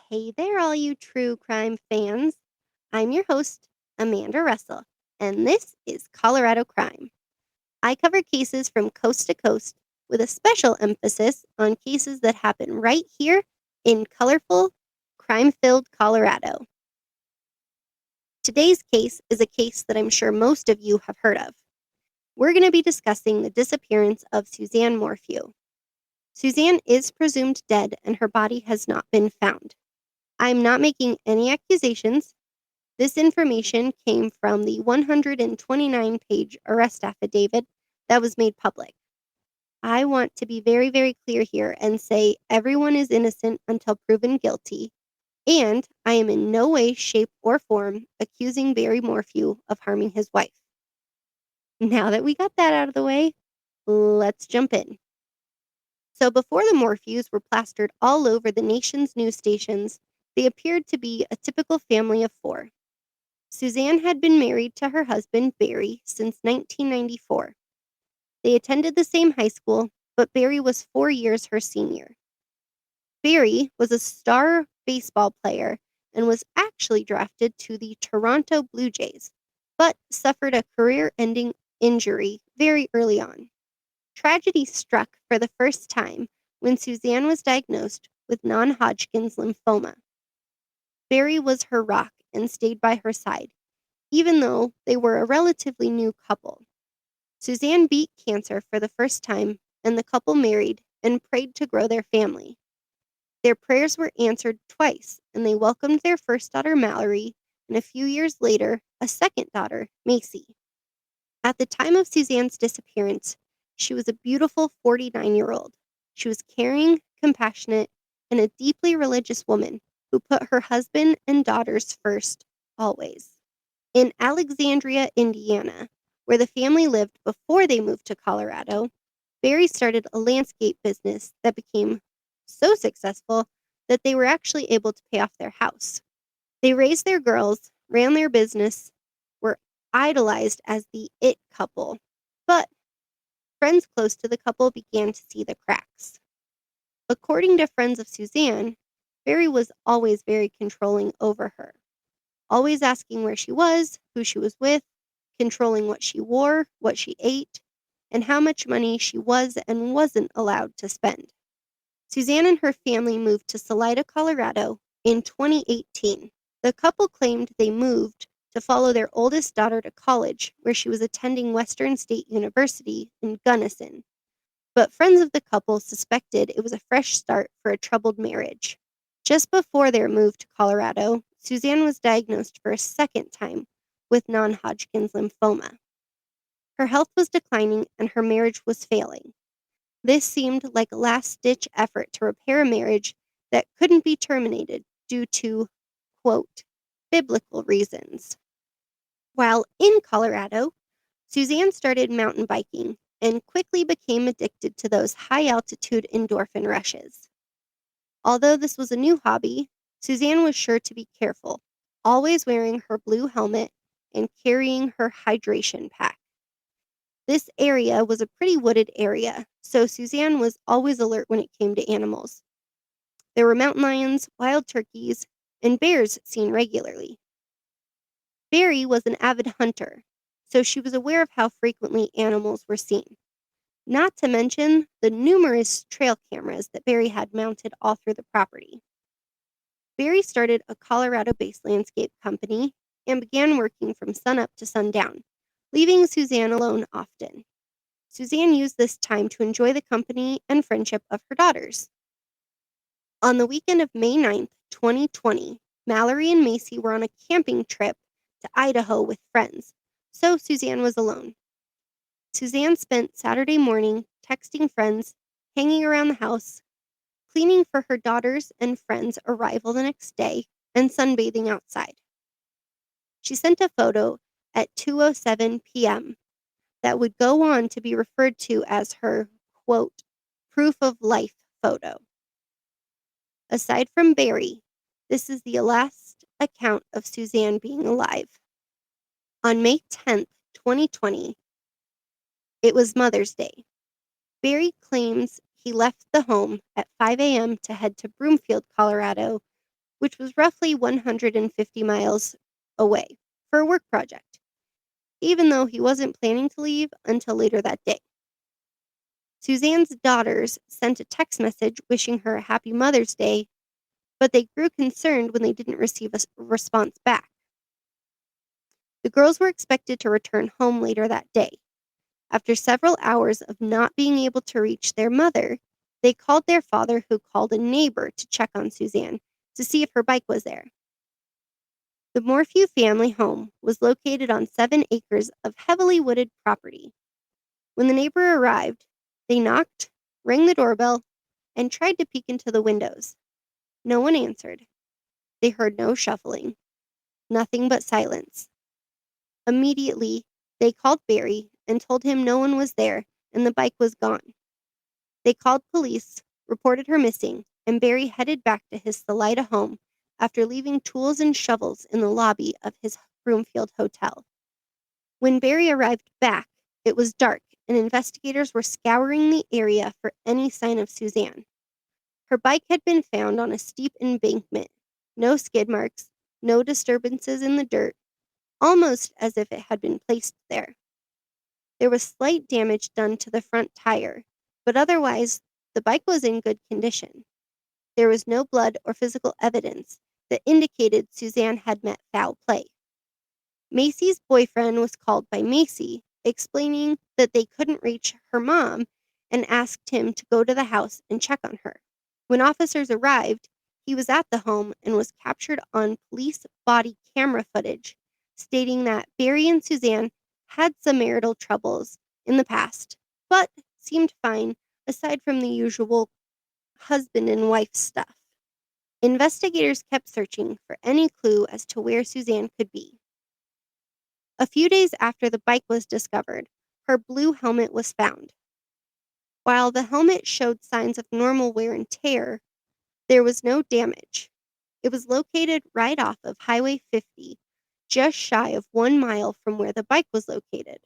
Hey there, all you true crime fans. I'm your host, Amanda Russell, and this is Colorado Crime. I cover cases from coast to coast with a special emphasis on cases that happen right here in colorful, crime filled Colorado. Today's case is a case that I'm sure most of you have heard of. We're going to be discussing the disappearance of Suzanne Morphew. Suzanne is presumed dead and her body has not been found. I'm not making any accusations. This information came from the 129-page arrest affidavit that was made public. I want to be very, very clear here and say everyone is innocent until proven guilty, and I am in no way, shape, or form accusing Barry Morphew of harming his wife. Now that we got that out of the way, let's jump in. So before the Morphews were plastered all over the nation's news stations, they appeared to be a typical family of four. Suzanne had been married to her husband, Barry, since 1994. They attended the same high school, but Barry was 4 years her senior. Barry was a star baseball player and was actually drafted to the Toronto Blue Jays, but suffered a career-ending injury very early on. Tragedy struck for the first time when Suzanne was diagnosed with non-Hodgkin's lymphoma. Barry was her rock and stayed by her side, even though they were a relatively new couple. Suzanne beat cancer for the first time, and the couple married and prayed to grow their family. Their prayers were answered twice, and they welcomed their first daughter, Mallory, and a few years later, a second daughter, Macy. At the time of Suzanne's disappearance, she was a beautiful 49-year-old. She was caring, compassionate, and a deeply religious woman who put her husband and daughters first, always. In Alexandria, Indiana, where the family lived before they moved to Colorado, Barry started a landscape business that became so successful that they were actually able to pay off their house. They raised their girls, ran their business, were idolized as the it couple, but friends close to the couple began to see the cracks. According to friends of Suzanne, Barry was always very controlling over her, always asking where she was, who she was with, controlling what she wore, what she ate, and how much money she was and wasn't allowed to spend. Suzanne and her family moved to Salida, Colorado in 2018. The couple claimed they moved to follow their oldest daughter to college, where she was attending Western State University in Gunnison. But friends of the couple suspected it was a fresh start for a troubled marriage. Just before their move to Colorado, Suzanne was diagnosed for a second time with non-Hodgkin's lymphoma. Her health was declining and her marriage was failing. This seemed like a last-ditch effort to repair a marriage that couldn't be terminated due to, quote, biblical reasons. While in Colorado, Suzanne started mountain biking and quickly became addicted to those high-altitude endorphin rushes. Although this was a new hobby, Suzanne was sure to be careful, always wearing her blue helmet and carrying her hydration pack. This area was a pretty wooded area, so Suzanne was always alert when it came to animals. There were mountain lions, wild turkeys, and bears seen regularly. Barry was an avid hunter, so she was aware of how frequently animals were seen. Not to mention the numerous trail cameras that Barry had mounted all through the property. Barry started a Colorado-based landscape company and began working from sunup to sundown, leaving Suzanne alone often. Suzanne used this time to enjoy the company and friendship of her daughters. On the weekend of May 9th, 2020, Mallory and Macy were on a camping trip to Idaho with friends, so Suzanne was alone. Suzanne spent Saturday morning texting friends, hanging around the house, cleaning for her daughters' and friends' arrival the next day, and sunbathing outside. She sent a photo at 2:07 p.m. that would go on to be referred to as her, quote, proof of life photo. Aside from Barry, this is the last account of Suzanne being alive. On May 10th, 2020, it was Mother's Day. Barry claims he left the home at 5 a.m. to head to Broomfield, Colorado, which was roughly 150 miles away, for a work project, even though he wasn't planning to leave until later that day. Suzanne's daughters sent a text message wishing her a happy Mother's Day, but they grew concerned when they didn't receive a response back. The girls were expected to return home later that day. After several hours of not being able to reach their mother, they called their father, who called a neighbor to check on Suzanne to see if her bike was there. The Morphew family home was located on 7 acres of heavily wooded property. When the neighbor arrived, they knocked, rang the doorbell, and tried to peek into the windows. No one answered. They heard no shuffling, nothing but silence. Immediately, they called Barry and told him no one was there and the bike was gone. They called police, reported her missing, and Barry headed back to his Salida home after leaving tools and shovels in the lobby of his Broomfield hotel. When Barry arrived back, it was dark and investigators were scouring the area for any sign of Suzanne. Her bike had been found on a steep embankment, no skid marks, no disturbances in the dirt, almost as if it had been placed there. There was slight damage done to the front tire, but otherwise, the bike was in good condition. There was no blood or physical evidence that indicated Suzanne had met foul play. Macy's boyfriend was called by Macy, explaining that they couldn't reach her mom and asked him to go to the house and check on her. When officers arrived, he was at the home and was captured on police body camera footage, stating that Barry and Suzanne had some marital troubles in the past, but seemed fine aside from the usual husband and wife stuff. Investigators kept searching for any clue as to where Suzanne could be. A few days after the bike was discovered, her blue helmet was found. While the helmet showed signs of normal wear and tear, there was no damage. It was located right off of Highway 50, just shy of 1 mile from where the bike was located.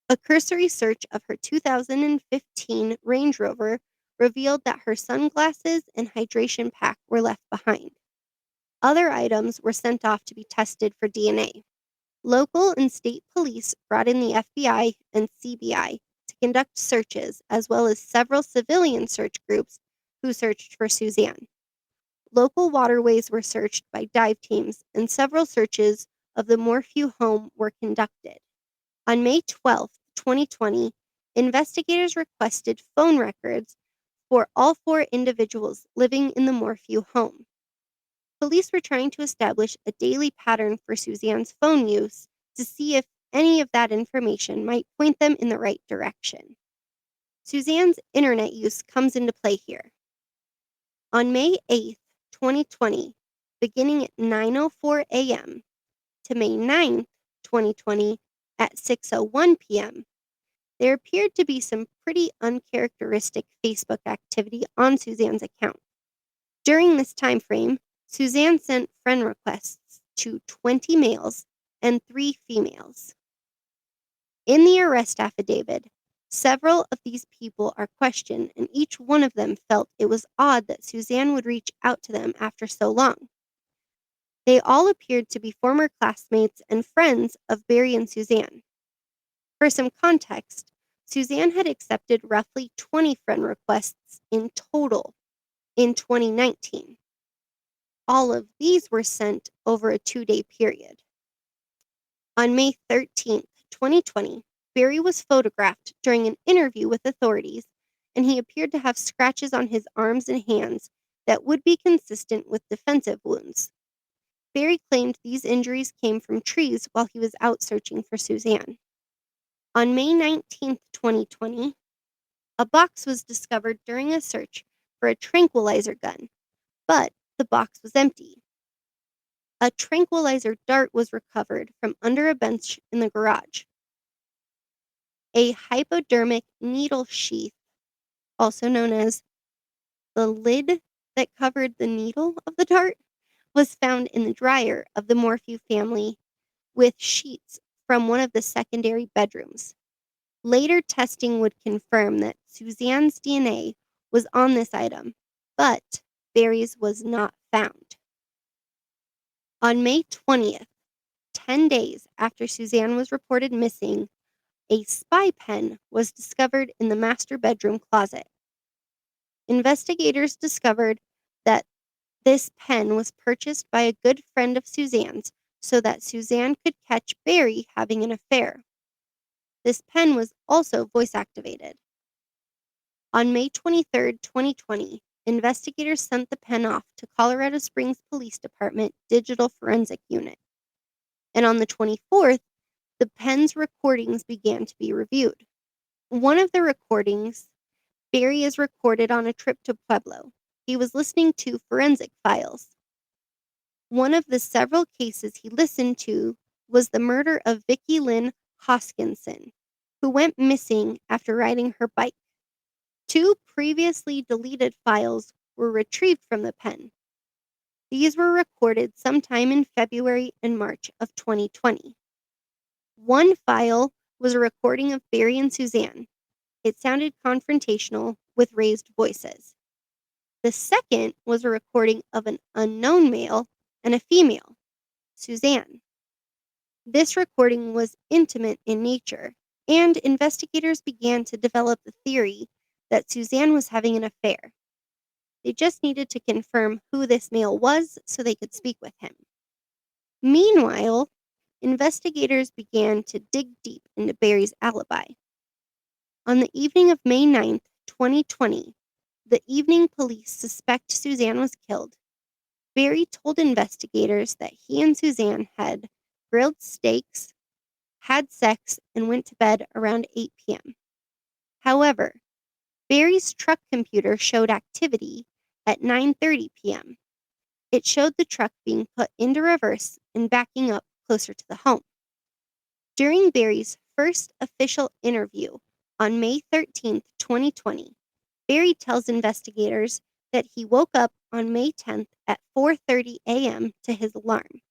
A cursory search of her 2015 Range Rover revealed that her sunglasses and hydration pack were left behind. Other items were sent off to be tested for DNA. Local and state police brought in the FBI and CBI to conduct searches, as well as several civilian search groups who searched for Suzanne. Local waterways were searched by dive teams, and several searches of the Morphew home were conducted. On May 12, 2020, investigators requested phone records for all 4 individuals living in the Morphew home. Police were trying to establish a daily pattern for Suzanne's phone use to see if any of that information might point them in the right direction. Suzanne's internet use comes into play here. On May 8, 2020, beginning at 9:04 a.m. to May 9, 2020 at 6:01 p.m., there appeared to be some pretty uncharacteristic Facebook activity on Suzanne's account. During this time frame, Suzanne sent friend requests to 20 males and 3 females. In the arrest affidavit, several of these people are questioned, and each one of them felt it was odd that Suzanne would reach out to them after so long. They all appeared to be former classmates and friends of Barry and Suzanne. For some context, Suzanne had accepted roughly 20 friend requests in total in 2019. All of these were sent over a 2-day period. On May 13, 2020, Barry was photographed during an interview with authorities, and he appeared to have scratches on his arms and hands that would be consistent with defensive wounds. Barry claimed these injuries came from trees while he was out searching for Suzanne. On May 19, 2020, a box was discovered during a search for a tranquilizer gun, but the box was empty. A tranquilizer dart was recovered from under a bench in the garage. A hypodermic needle sheath, also known as the lid that covered the needle of the dart, was found in the dryer of the Morphew family with sheets from one of the secondary bedrooms. Later testing would confirm that Suzanne's DNA was on this item, but Barry's was not found. On May 20th, 10 days after Suzanne was reported missing, a spy pen was discovered in the master bedroom closet. Investigators discovered that this pen was purchased by a good friend of Suzanne's so that Suzanne could catch Barry having an affair. This pen was also voice activated. On May 23, 2020, investigators sent the pen off to Colorado Springs Police Department Digital Forensic Unit. And on the 24th, the pen's recordings began to be reviewed. One of the recordings, Barry is recorded on a trip to Pueblo. He was listening to forensic files. One of the several cases he listened to was the murder of Vicki Lynn Hoskinson, who went missing after riding her bike. 2 previously deleted files were retrieved from the pen. These were recorded sometime in February and March of 2020. One file was a recording of Barry and Suzanne. It sounded confrontational with raised voices. The second was a recording of an unknown male and a female, Suzanne. This recording was intimate in nature, and investigators began to develop the theory that Suzanne was having an affair. They just needed to confirm who this male was so they could speak with him. Meanwhile, investigators began to dig deep into Barry's alibi. On the evening of May 9th, 2020, the evening police suspect Suzanne was killed. Barry told investigators that he and Suzanne had grilled steaks, had sex, and went to bed around 8 p.m. However, Barry's truck computer showed activity at 9:30 p.m. It showed the truck being put into reverse and backing up closer to the home. During Barry's first official interview on May 13, 2020, Barry tells investigators that he woke up on May 10th at 4:30 a.m. to his alarm.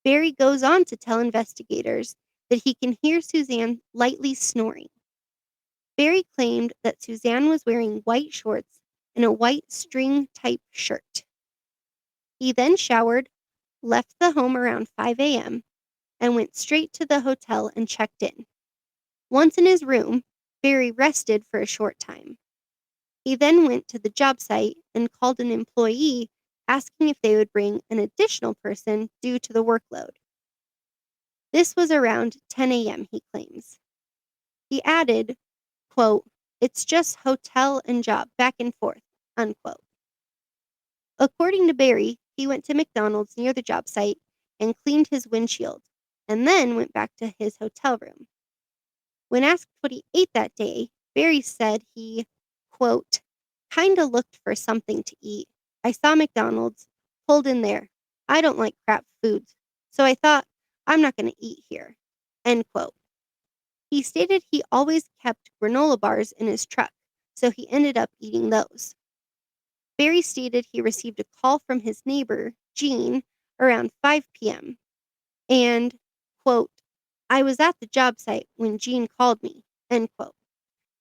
Barry goes on to tell investigators that he can hear Suzanne lightly snoring. Barry claimed that Suzanne was wearing white shorts and a white string-type shirt. He then showered, left the home around 5 a.m., and went straight to the hotel and checked in. Once in his room, Barry rested for a short time. He then went to the job site and called an employee asking if they would bring an additional person due to the workload. This was around 10 a.m., he claims. He added, quote, "It's just hotel and job, back and forth," unquote. According to Barry, he went to McDonald's near the job site and cleaned his windshield, and then went back to his hotel room. When asked what he ate that day, Barry said he, quote, "kinda looked for something to eat. I saw McDonald's, pulled in there. I don't like crap foods, so I thought, I'm not going to eat here," end quote. He stated he always kept granola bars in his truck, so he ended up eating those. Barry stated he received a call from his neighbor, Jean, around 5 p.m. and, quote, "I was at the job site when Jean called me," end quote.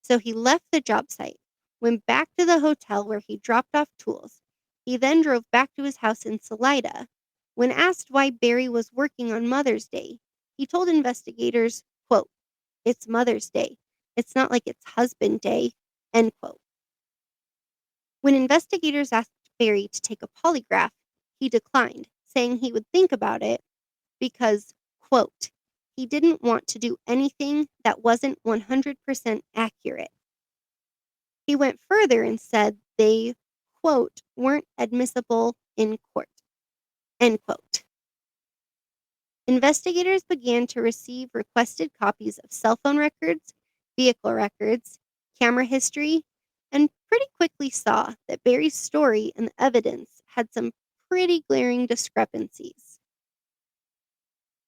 So he left the job site, went back to the hotel where he dropped off tools. He then drove back to his house in Salida. When asked why Barry was working on Mother's Day, he told investigators, quote, "It's Mother's Day. It's not like it's Husband Day," end quote. When investigators asked Barry to take a polygraph, he declined, saying he would think about it because, quote, he didn't want to do anything that wasn't 100% accurate. He went further and said they, quote, weren't admissible in court, end quote. Investigators began to receive requested copies of cell phone records, vehicle records, camera history, and pretty quickly saw that Barry's story and the evidence had some pretty glaring discrepancies.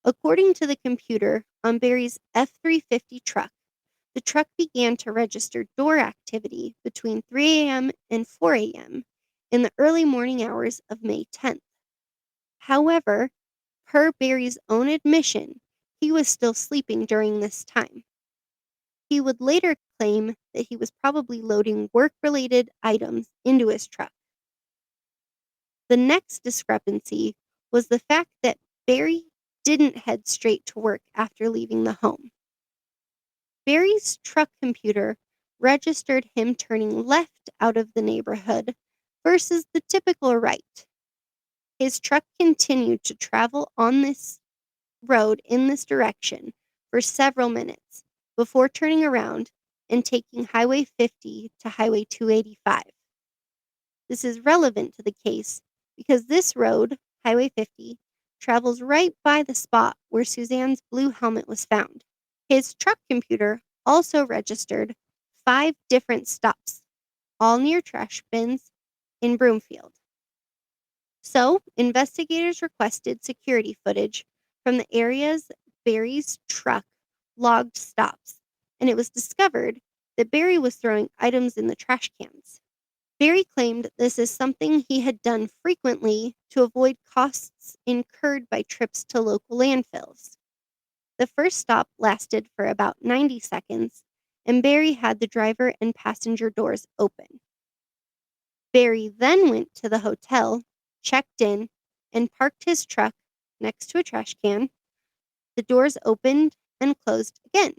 According to the computer on Barry's F-350 truck, the truck began to register door activity between 3 a.m. and 4 a.m. in the early morning hours of May 10th. However, per Barry's own admission, he was still sleeping during this time. He would later claim that he was probably loading work-related items into his truck. The next discrepancy was the fact that Barry didn't head straight to work after leaving the home. Barry's truck computer registered him turning left out of the neighborhood versus the typical right. His truck continued to travel on this road in this direction for several minutes before turning around and taking Highway 50 to Highway 285. This is relevant to the case because this road, Highway 50, travels right by the spot where Suzanne's blue helmet was found. His truck computer also registered 5 different stops, all near trash bins in Broomfield. So, investigators requested security footage from the areas Barry's truck logged stops, and it was discovered that Barry was throwing items in the trash cans. Barry claimed this is something he had done frequently to avoid costs incurred by trips to local landfills. The first stop lasted for about 90 seconds, and Barry had the driver and passenger doors open. Barry then went to the hotel, checked in, and parked his truck next to a trash can. The doors opened and closed again.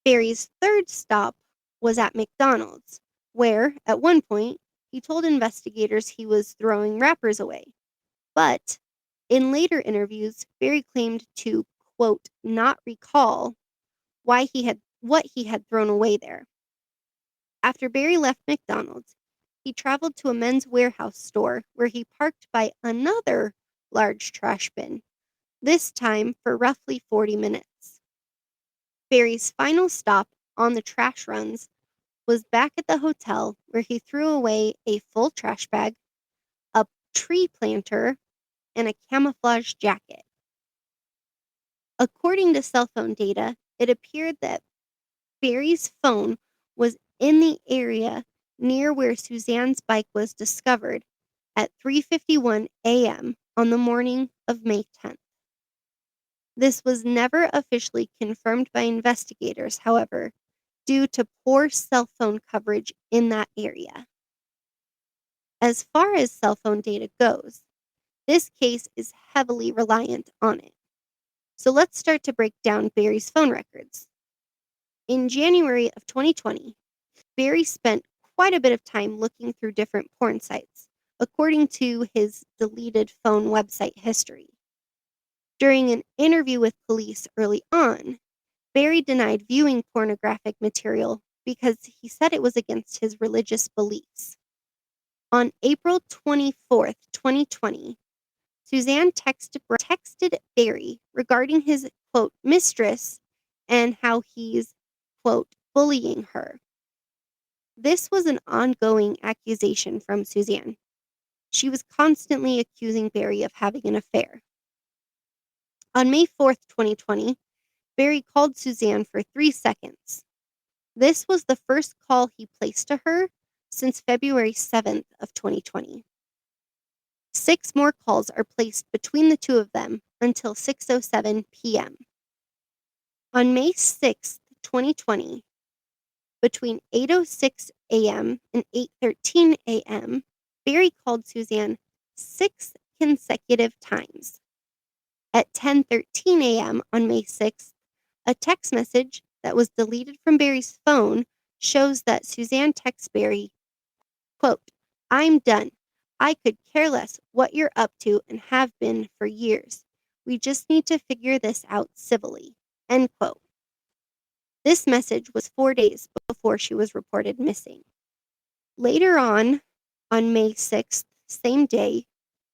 Barry's third stop was at McDonald's, where, at one point, he told investigators he was throwing wrappers away. But in later interviews, Barry claimed to, quote, not recall what he had thrown away there. After Barry left McDonald's, he traveled to a Men's Warehouse store where he parked by another large trash bin, this time for roughly 40 minutes. Barry's final stop on the trash runs was back at the hotel where he threw away a full trash bag, a tree planter, and a camouflage jacket. According to cell phone data, it appeared that Barry's phone was in the area near where Suzanne's bike was discovered at 3:51 a.m. on the morning of May 10th. This was never officially confirmed by investigators, however, due to poor cell phone coverage in that area. As far as cell phone data goes, this case is heavily reliant on it. So let's start to break down Barry's phone records. In January of 2020, Barry spent quite a bit of time looking through different porn sites, according to his deleted phone website history. During an interview with police early on, Barry denied viewing pornographic material because he said it was against his religious beliefs. On April 24th, 2020, Suzanne texted Barry regarding his, quote, mistress and how he's, quote, bullying her. This was an ongoing accusation from Suzanne. She was constantly accusing Barry of having an affair. On May 4th, 2020, Barry called Suzanne for 3 seconds. This was the first call he placed to her since February 7th of 2020. 6 more calls are placed between the two of them until 6:07 p.m. On May 6th, 2020, between 8:06 a.m. and 8:13 a.m., Barry called Suzanne 6 consecutive times. At 10:13 a.m. on May 6th, a text message that was deleted from Barry's phone shows that Suzanne texts Barry, quote, I'm done. I could care less what you're up to and have been for years. We just need to figure this out civilly, end quote. This message was 4 days before she was reported missing. Later on May 6th, same day,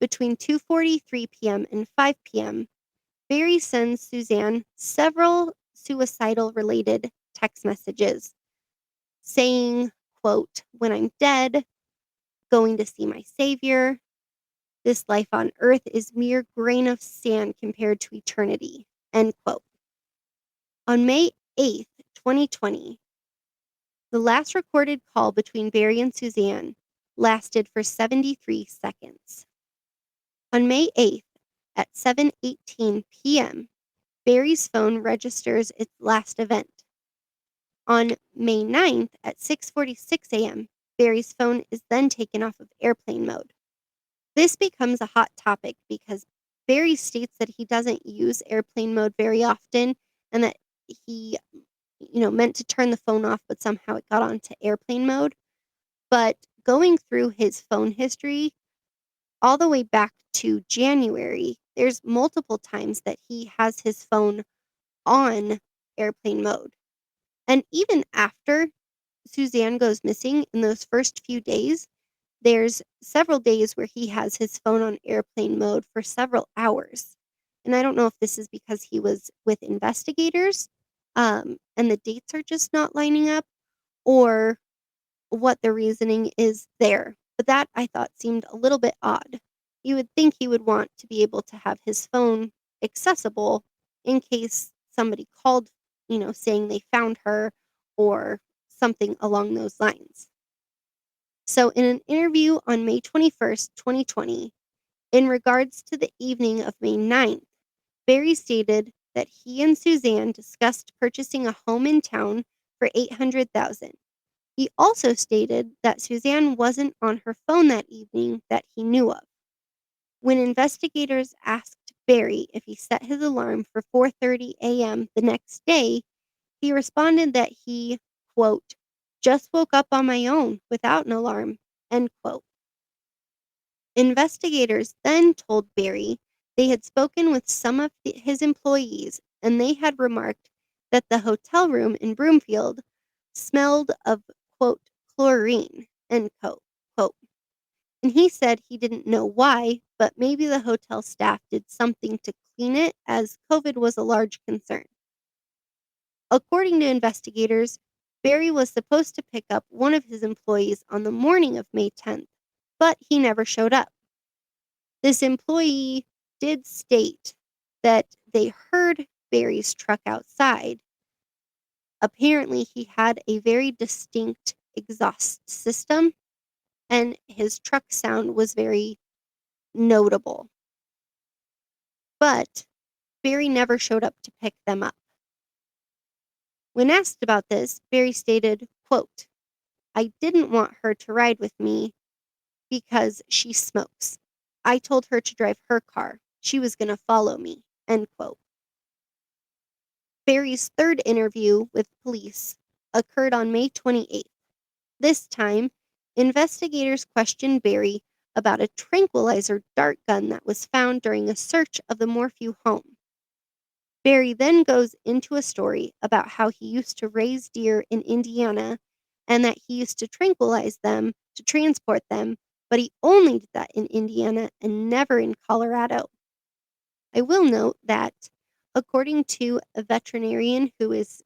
between 2:43 p.m. and 5 p.m., Barry sends Suzanne several suicidal-related text messages saying, quote, when I'm dead, going to see my savior. This life on earth is mere grain of sand compared to eternity, end quote. On May 8th, 2020, the last recorded call between Barry and Suzanne lasted for 73 seconds. On May 8th, at 7:18 p.m., Barry's phone registers its last event. On May 9th, at 6:46 a.m., Barry's phone is then taken off of airplane mode. This becomes a hot topic because Barry states that he doesn't use airplane mode very often and that he, meant to turn the phone off, but somehow it got onto airplane mode. But going through his phone history all the way back to January, there's multiple times that he has his phone on airplane mode. And even after Suzanne goes missing in those first few days, there's several days where he has his phone on airplane mode for several hours. And I don't know if this is because he was with investigators, and the dates are just not lining up, or what the reasoning is there. But that I thought seemed a little bit odd. You would think he would want to be able to have his phone accessible in case somebody called, saying they found her or something along those lines. So, in an interview on May 21st, 2020, in regards to the evening of May 9th, Barry stated that he and Suzanne discussed purchasing a home in town for $800,000. He also stated that Suzanne wasn't on her phone that evening that he knew of. When investigators asked Barry if he set his alarm for 4:30 a.m. the next day, he responded that he, quote, just woke up on my own without an alarm, end quote. Investigators then told Barry they had spoken with some of his employees and they had remarked that the hotel room in Broomfield smelled of, quote, chlorine, end quote. And he said he didn't know why, but maybe the hotel staff did something to clean it as COVID was a large concern. According to investigators, Barry was supposed to pick up one of his employees on the morning of May 10th, but he never showed up. This employee did state that they heard Barry's truck outside. Apparently, he had a very distinct exhaust system, and his truck sound was very notable. But Barry never showed up to pick them up. When asked about this, Barry stated, quote, I didn't want her to ride with me because she smokes. I told her to drive her car. She was going to follow me, end quote. Barry's third interview with police occurred on May 28th. This time, investigators questioned Barry about a tranquilizer dart gun that was found during a search of the Morphew home. Barry then goes into a story about how he used to raise deer in Indiana and that he used to tranquilize them to transport them, but he only did that in Indiana and never in Colorado. I will note that, according to a veterinarian who is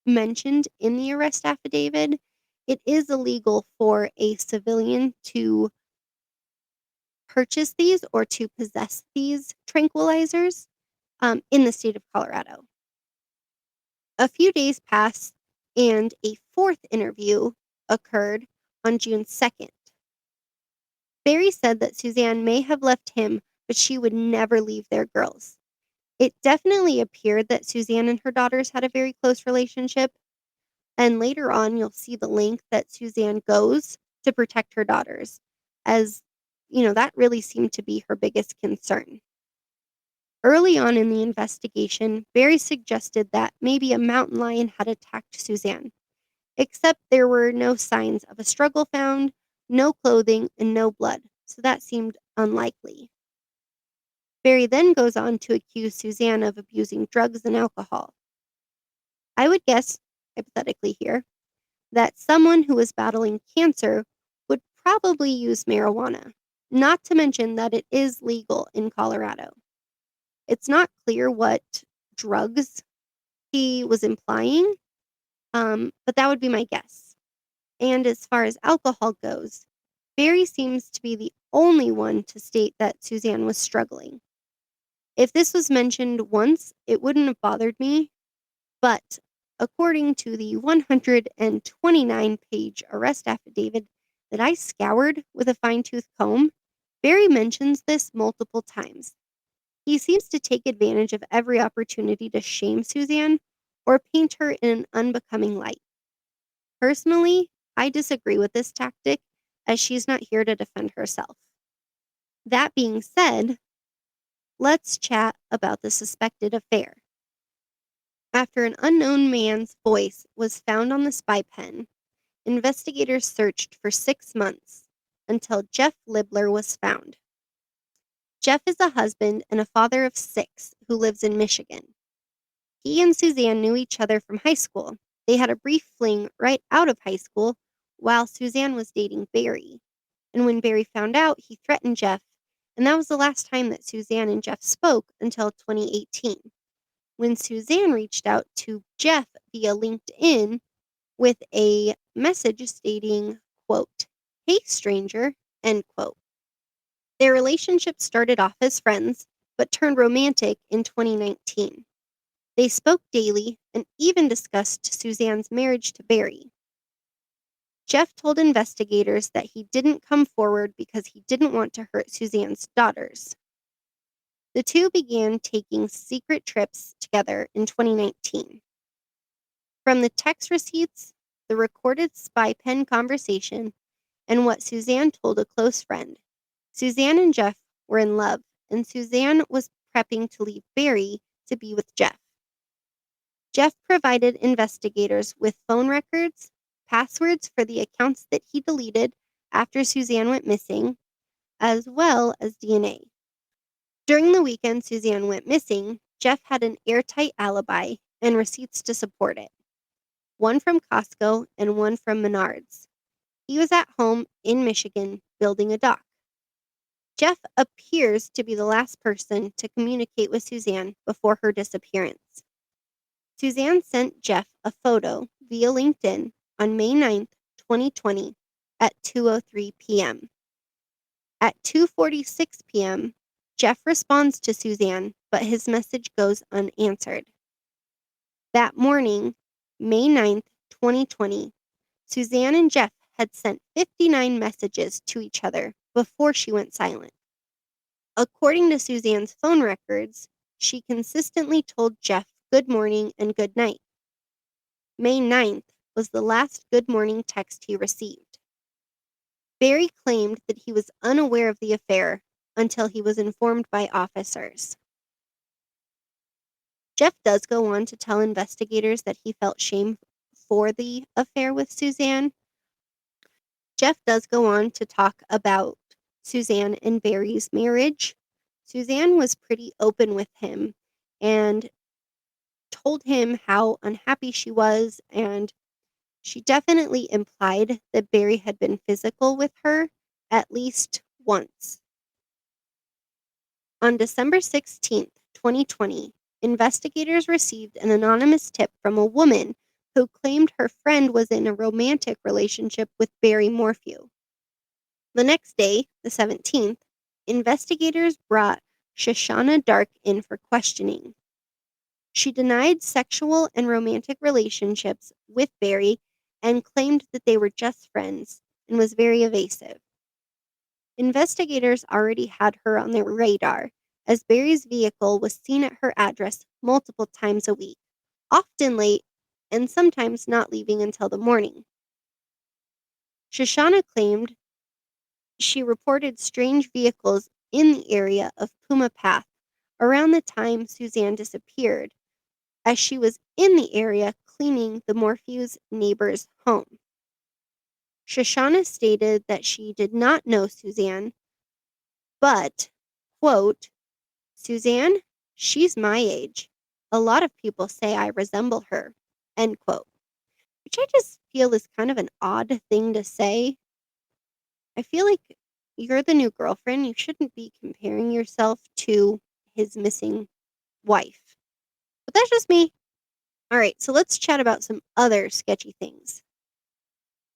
mentioned in the arrest affidavit, it is illegal for a civilian to purchase these or to possess these tranquilizers in the state of Colorado. A few days passed, and a fourth interview occurred on June 2nd. Barry said that Suzanne may have left him, but she would never leave their girls. It definitely appeared that Suzanne and her daughters had a very close relationship, and later on you'll see the length that Suzanne goes to protect her daughters, as, that really seemed to be her biggest concern. Early on in the investigation, Barry suggested that maybe a mountain lion had attacked Suzanne, except there were no signs of a struggle found, no clothing, and no blood, so that seemed unlikely. Barry then goes on to accuse Suzanne of abusing drugs and alcohol. I would guess, hypothetically here, that someone who is battling cancer would probably use marijuana, not to mention that it is legal in Colorado. It's not clear what drugs he was implying, but that would be my guess. And as far as alcohol goes, Barry seems to be the only one to state that Suzanne was struggling. If this was mentioned once, it wouldn't have bothered me, but according to the 129-page arrest affidavit that I scoured with a fine-tooth comb, Barry mentions this multiple times. He seems to take advantage of every opportunity to shame Suzanne or paint her in an unbecoming light. Personally, I disagree with this tactic, as she's not here to defend herself. That being said, let's chat about the suspected affair. After an unknown man's voice was found on the spy pen, investigators searched for 6 months until Jeff Libler was found. Jeff is a husband and a father of 6 who lives in Michigan. He and Suzanne knew each other from high school. They had a brief fling right out of high school while Suzanne was dating Barry. And when Barry found out, he threatened Jeff, and that was the last time that Suzanne and Jeff spoke until 2018, when Suzanne reached out to Jeff via LinkedIn with a message stating, quote, "Hey stranger," end quote. Their relationship started off as friends, but turned romantic in 2019. They spoke daily and even discussed Suzanne's marriage to Barry. Jeff told investigators that he didn't come forward because he didn't want to hurt Suzanne's daughters. The two began taking secret trips together in 2019. From the text receipts, the recorded spy pen conversation, and what Suzanne told a close friend, Suzanne and Jeff were in love, and Suzanne was prepping to leave Barry to be with Jeff. Jeff provided investigators with phone records, passwords for the accounts that he deleted after Suzanne went missing, as well as DNA. During the weekend Suzanne went missing, Jeff had an airtight alibi and receipts to support it. One from Costco and one from Menards. He was at home in Michigan building a dock. Jeff appears to be the last person to communicate with Suzanne before her disappearance. Suzanne sent Jeff a photo via LinkedIn on May 9th, 2020 at 2:03 p.m. At 2:46 p.m., Jeff responds to Suzanne, but his message goes unanswered. That morning, May 9th, 2020, Suzanne and Jeff had sent 59 messages to each other before she went silent. According to Suzanne's phone records, she consistently told Jeff good morning and good night. May 9th was the last good morning text he received. Barry claimed that he was unaware of the affair until he was informed by officers. Jeff does go on to tell investigators that he felt shame for the affair with Suzanne. Jeff does go on to talk about Suzanne and Barry's marriage. Suzanne was pretty open with him and told him how unhappy she was, and she definitely implied that Barry had been physical with her at least once. On December 16th, 2020, investigators received an anonymous tip from a woman who claimed her friend was in a romantic relationship with Barry Morphew. The next day, the 17th, investigators brought Shoshana Dark in for questioning. She denied sexual and romantic relationships with Barry and claimed that they were just friends and was very evasive. Investigators already had her on their radar, as Barry's vehicle was seen at her address multiple times a week, often late and sometimes not leaving until the morning. Shoshana claimed she reported strange vehicles in the area of Puma Path around the time Suzanne disappeared, as she was in the area cleaning the Morphew's neighbor's home. Shoshana stated that she did not know Suzanne, but, quote, "Suzanne, she's my age. A lot of people say I resemble her," end quote. Which I just feel is kind of an odd thing to say. I feel like you're the new girlfriend. You shouldn't be comparing yourself to his missing wife. But that's just me. All right, so let's chat about some other sketchy things.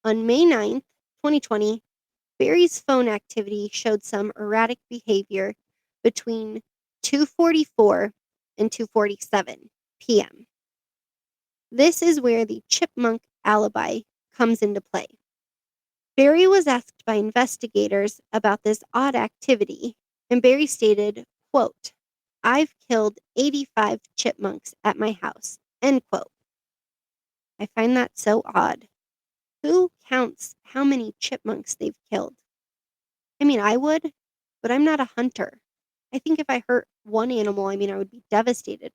On May 9th, 2020, Barry's phone activity showed some erratic behavior between 2:44 and 2:47 p.m. This is where the chipmunk alibi comes into play. Barry was asked by investigators about this odd activity, and Barry stated, quote, "I've killed 85 chipmunks at my house," end quote. I find that so odd. Who counts how many chipmunks they've killed? I mean, I would, but I'm not a hunter. I think if I hurt one animal, I mean, I would be devastated.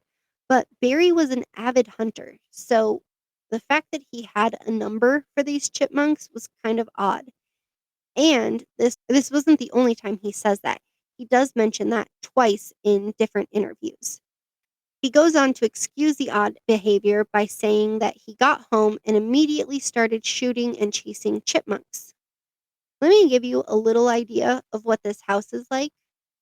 But Barry was an avid hunter, so the fact that he had a number for these chipmunks was kind of odd. And this wasn't the only time he says that. He does mention that twice in different interviews. He goes on to excuse the odd behavior by saying that he got home and immediately started shooting and chasing chipmunks. Let me give you a little idea of what this house is like.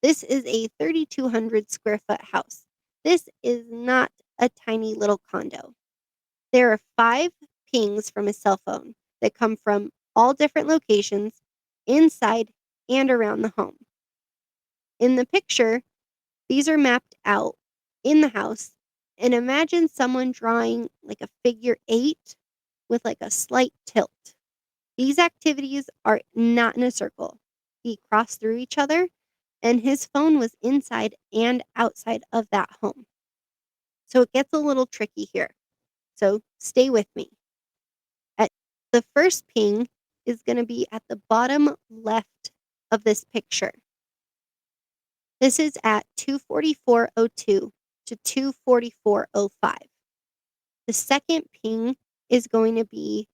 This is a 3,200 square foot house. This is not a tiny little condo. There are 5 pings from his cell phone that come from all different locations inside and around the home. In the picture, these are mapped out in the house, and imagine someone drawing like a figure 8 with like a slight tilt. These activities are not in a circle. They cross through each other, and his phone was inside and outside of that home. So it gets a little tricky here. So stay with me. At the first ping is going to be at the bottom left of this picture. This is at 2:44:02 to 2:44:05. The second ping is going to be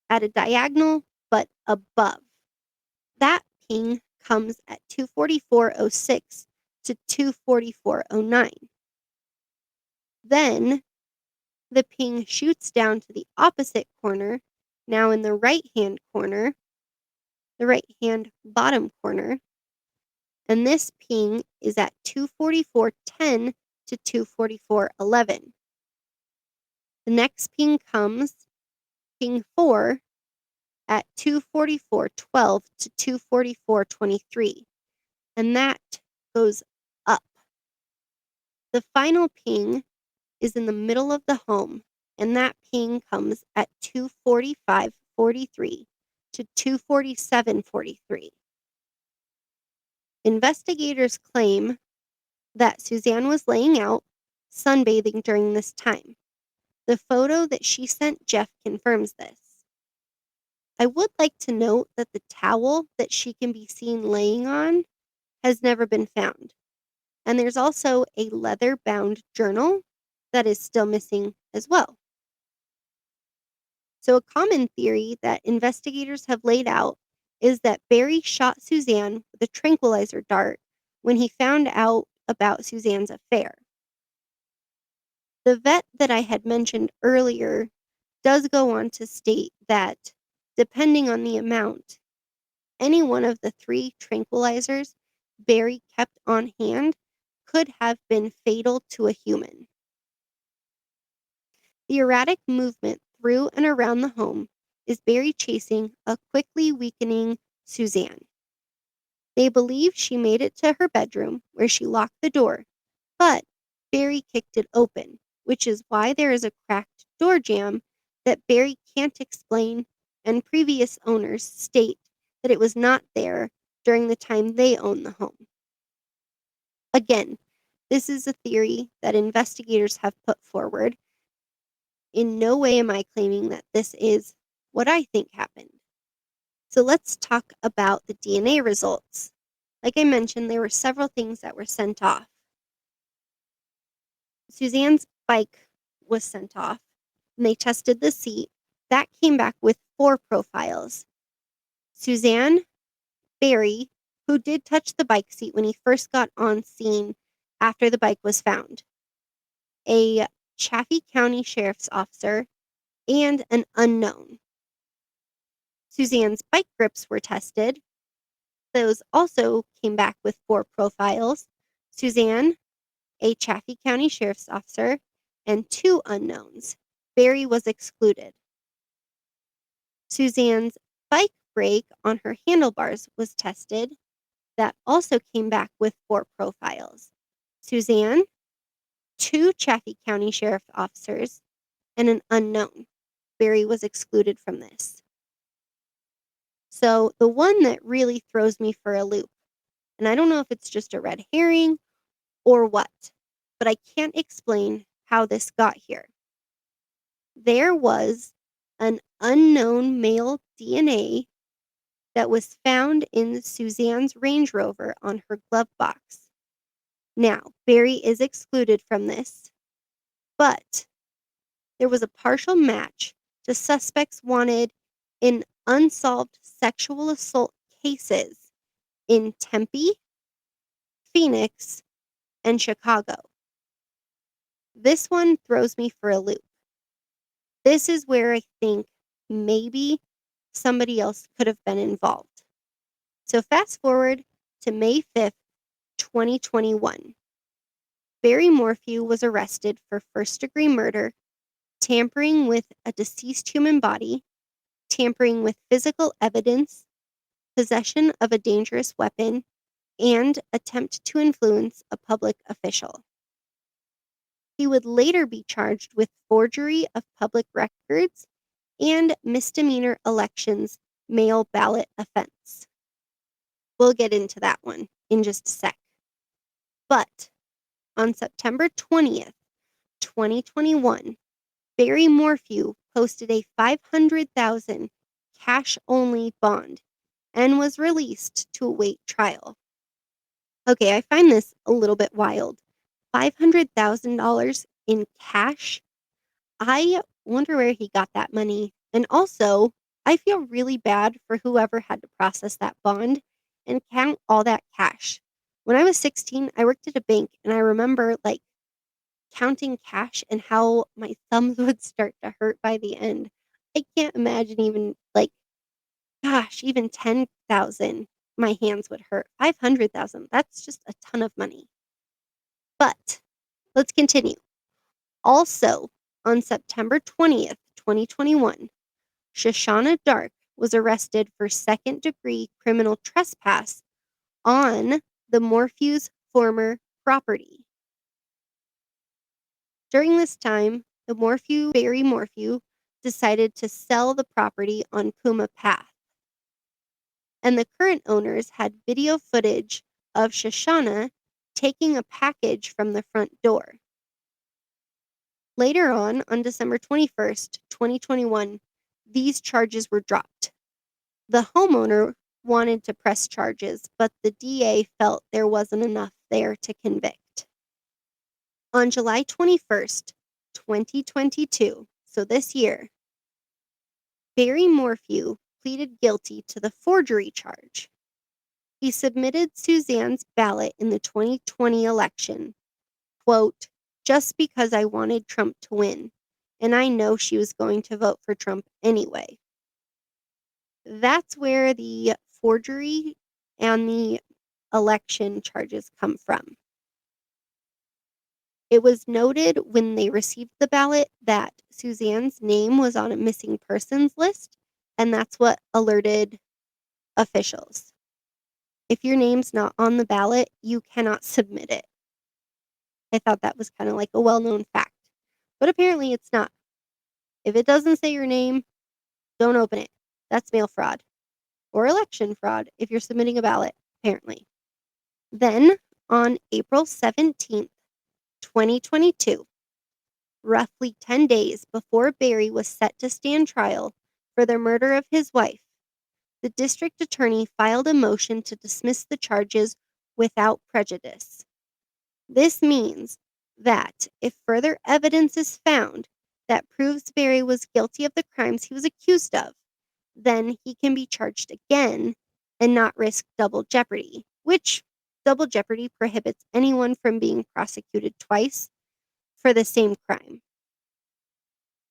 at a diagonal but above. That ping comes at 2:44:06 to 2:44:09. Then the ping shoots down to the opposite corner, now in the right-hand corner, the right-hand bottom corner, and this ping is at 2:44:10 to 2:44:11. The next ping comes, ping 4, at 2:44:12 to 2:44:23, and that goes up. The final ping is in the middle of the home, and that ping comes at 2:45:43 to 2:47:43. Investigators claim that Suzanne was laying out sunbathing during this time. The photo that she sent Jeff confirms this. I would like to note that the towel that she can be seen laying on has never been found. And there's also a leather-bound journal that is still missing as well. So a common theory that investigators have laid out is that Barry shot Suzanne with a tranquilizer dart when he found out about Suzanne's affair. The vet that I had mentioned earlier does go on to state that, depending on the amount, any one of the 3 tranquilizers Barry kept on hand could have been fatal to a human. The erratic movement through and around the home is Barry chasing a quickly weakening Suzanne. They believe she made it to her bedroom where she locked the door, but Barry kicked it open, which is why there is a cracked door jamb that Barry can't explain, and previous owners state that it was not there during the time they owned the home. Again, this is a theory that investigators have put forward. In no way am I claiming that this is what I think happened. So let's talk about the DNA results. Like I mentioned, there were several things that were sent off. Suzanne's bike was sent off, and they tested the seat. That came back with 4 profiles. Suzanne, Barry, who did touch the bike seat when he first got on scene after the bike was found, a Chaffee County Sheriff's officer, and an unknown. Suzanne's bike grips were tested. Those also came back with 4 profiles. Suzanne, a Chaffee County Sheriff's officer, and 2 unknowns. Barry was excluded. Suzanne's bike brake on her handlebars was tested. That also came back with 4 profiles. Suzanne, 2 Chaffee County Sheriff officers, and an unknown. Barry was excluded from this. So the one that really throws me for a loop, and I don't know if it's just a red herring or what, but I can't explain how this got here. There was an unknown male DNA that was found in Suzanne's Range Rover on her glove box. Now, Barry is excluded from this, but there was a partial match to suspects wanted in unsolved sexual assault cases in Tempe, Phoenix, and Chicago. This one throws me for a loop. This is where I think maybe somebody else could have been involved. So fast forward to May 5th, 2021. Barry Morphew was arrested for first-degree murder, tampering with a deceased human body, tampering with physical evidence, possession of a dangerous weapon, and attempt to influence a public official. He would later be charged with forgery of public records and misdemeanor elections mail ballot offense. We'll get into that one in just a sec. But on September 20th, 2021, Barry Morphew posted a $500,000 cash-only bond and was released to await trial. Okay, I find this a little bit wild. $500,000 in cash? I wonder where he got that money. And also, I feel really bad for whoever had to process that bond and count all that cash. When I was 16, I worked at a bank and I remember counting cash and how my thumbs would start to hurt by the end. I can't imagine even even 10,000 my hands would hurt. 500,000, that's just a ton of money. But let's continue. Also, on September 20th, 2021, Shoshana Dark was arrested for second-degree criminal trespass on the Morphew's former property. During this time, Barry Morphew, decided to sell the property on Puma Path. And the current owners had video footage of Shoshana taking a package from the front door. Later on December 21st, 2021, these charges were dropped. The homeowner wanted to press charges, but the DA felt there wasn't enough there to convict. On July 21st, 2022, so this year, Barry Morphew pleaded guilty to the forgery charge. He submitted Suzanne's ballot in the 2020 election, quote, just because I wanted Trump to win, and I know she was going to vote for Trump anyway. That's where the forgery and the election charges come from. It was noted when they received the ballot that Suzanne's name was on a missing persons list, and that's what alerted officials. If your name's not on the ballot, you cannot submit it. I thought that was kind of like a well-known fact, but apparently it's not. If it doesn't say your name, don't open it. That's mail fraud or election fraud if you're submitting a ballot, apparently. Then, on April 17th, 2022, roughly 10 days before Barry was set to stand trial for the murder of his wife, the district attorney filed a motion to dismiss the charges without prejudice. This means that if further evidence is found that proves Barry was guilty of the crimes he was accused of, then he can be charged again and not risk double jeopardy, which double jeopardy prohibits anyone from being prosecuted twice for the same crime.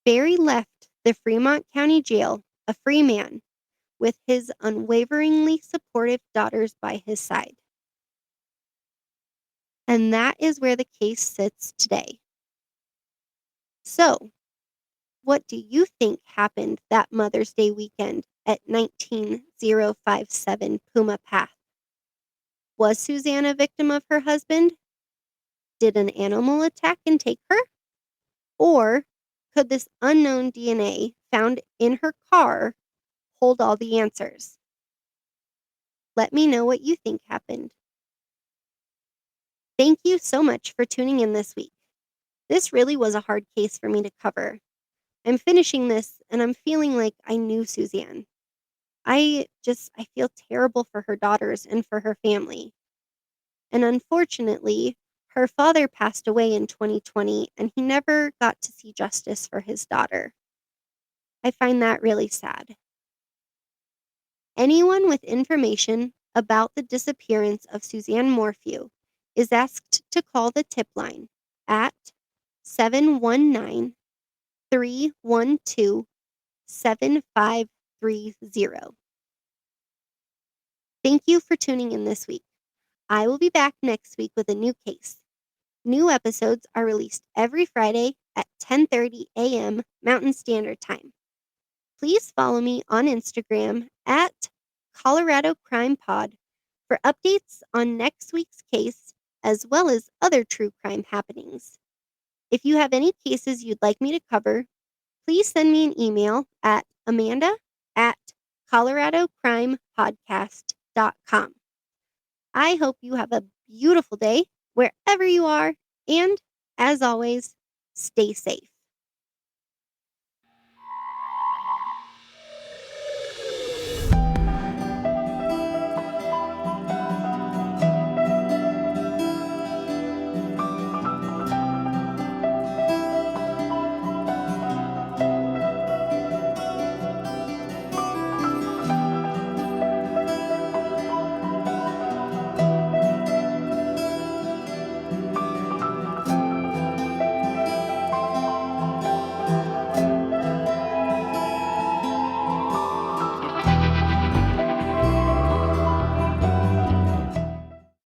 Barry left the Fremont County Jail a free man with his unwaveringly supportive daughters by his side. And that is where the case sits today. So, what do you think happened that Mother's Day weekend at 19057 Puma Path? Was Suzanne a victim of her husband? Did an animal attack and take her? Or could this unknown DNA found in her car hold all the answers? Let me know what you think happened. Thank you so much for tuning in this week. This really was a hard case for me to cover. I'm finishing this and I'm feeling like I knew Suzanne. I feel terrible for her daughters and for her family. And unfortunately, her father passed away in 2020 and he never got to see justice for his daughter. I find that really sad. Anyone with information about the disappearance of Suzanne Morphew is asked to call the tip line at 719-312-7530. Thank you for tuning in this week. I will be back next week with a new case. New episodes are released every Friday at 10:30 a.m. Mountain Standard Time. Please follow me on Instagram at Colorado Crime Pod for updates on next week's case as well as other true crime happenings. If you have any cases you'd like me to cover, please send me an email at amanda@coloradocrimepodcast.com. I hope you have a beautiful day wherever you are, and as always, stay safe.